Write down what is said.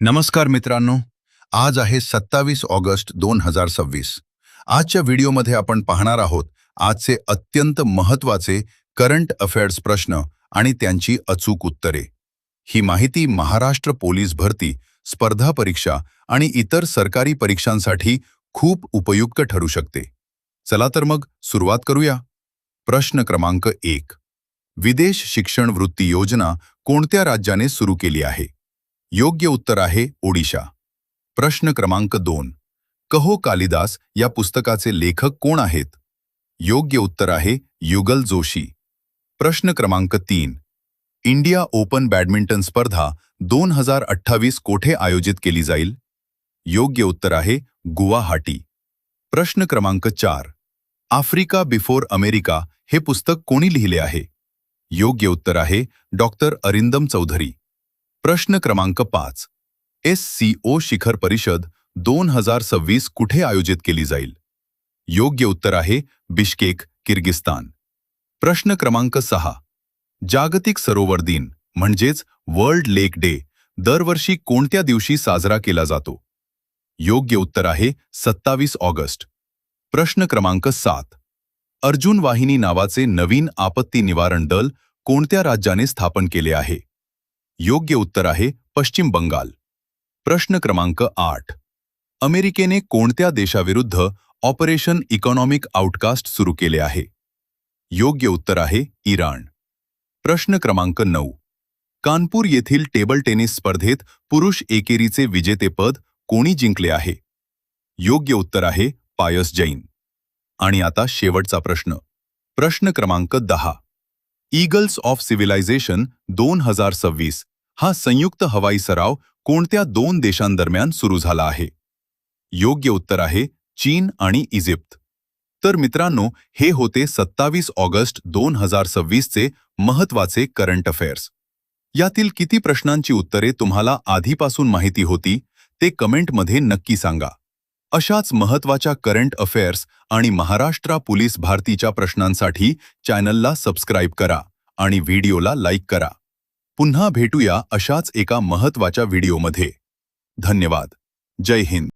नमस्कार मित्रांनो, आज आहे 27 ऑगस्ट 2026. आजच्या व्हिडिओमध्ये आपण पाहणार आहोत आजचे अत्यंत महत्त्वाचे करंट अफेअर्स प्रश्न आणि त्यांची अचूक उत्तरे. ही माहिती महाराष्ट्र पोलीस भरती, स्पर्धा परीक्षा आणि इतर सरकारी परीक्षांसाठी खूप उपयुक्त ठरू शकते. चला तर मग सुरुवात करूया. प्रश्न क्रमांक 1. विदेश शिक्षण वृत्ती योजना कोणत्या राज्याने सुरू केली आहे? योग्य उत्तर आहे ओडिशा. प्रश्न क्रमांक 2. कहो कालिदास या पुस्तकाचे लेखक कोण आहेत? योग्य उत्तर आहे युगल जोशी. प्रश्न क्रमांक 3. इंडिया ओपन बॅडमिंटन स्पर्धा 2028 कोठे आयोजित केली जाईल? योग्य उत्तर आहे गुवाहाटी. प्रश्न क्रमांक 4. आफ्रिका बिफोर अमेरिका हे पुस्तक कोणी लिहिले आहे? योग्य उत्तर आहे डॉक्टर अरिंदम चौधरी. प्रश्न क्रमांक 5. SCO शिखर परिषद 2026 कुठे आयोजित केली जाईल? योग्य उत्तर आहे बिश्केक, किर्गिस्तान. प्रश्न क्रमांक 6. जागतिक सरोवर दिन म्हणजेच वर्ल्ड लेक डे दरवर्षी कोणत्या दिवशी साजरा केला जातो? योग्य उत्तर आहे 27 ऑगस्ट. प्रश्न क्रमांक 7. अर्जुन वाहिनी नावाचे नवीन आपत्ती निवारण दल कोणत्या राज्याने स्थापन केले आहे? योग्य उत्तर आहे पश्चिम बंगाल. प्रश्न क्रमांक 8. अमेरिकेने कोणत्या देशाविरुद्ध ऑपरेशन इकॉनॉमिक आउटकास्ट सुरू केले आहे? योग्य उत्तर आहे इराण. प्रश्न क्रमांक 9. कानपूर येथील टेबल टेनिस स्पर्धेत पुरुष एकेरीचे विजेतेपद कोणी जिंकले आहे? योग्य उत्तर आहे पायस जैन. आणि आता शेवटचा प्रश्न. प्रश्न क्रमांक 10. ईगल्स ऑफ सिव्हिलायझेशन 2026 हा संयुक्त हवाई सराव कोणत्या दोन देशांदरम्यान सुरू झाला आहे? योग्य उत्तर आहे चीन आणि इजिप्त. तर मित्रांनो, हे होते 27 ऑगस्ट 2026 चे महत्त्वाचे करंट अफेअर्स. यातील किती प्रश्नांची उत्तरे तुम्हाला आधीपासून माहिती होती ते कमेंटमध्ये नक्की सांगा. अशाच महत्त्वाच्या करंट अफेअर्स आणि महाराष्ट्र पोलीस भरतीच्या प्रश्नांसाठी चॅनलला सबस्क्राईब करा आणि व्हिडिओला लाईक करा. पुन्हा भेटूया अशाच एका महत्त्वाच्या व्हिडिओमध्ये. धन्यवाद. जय हिंद.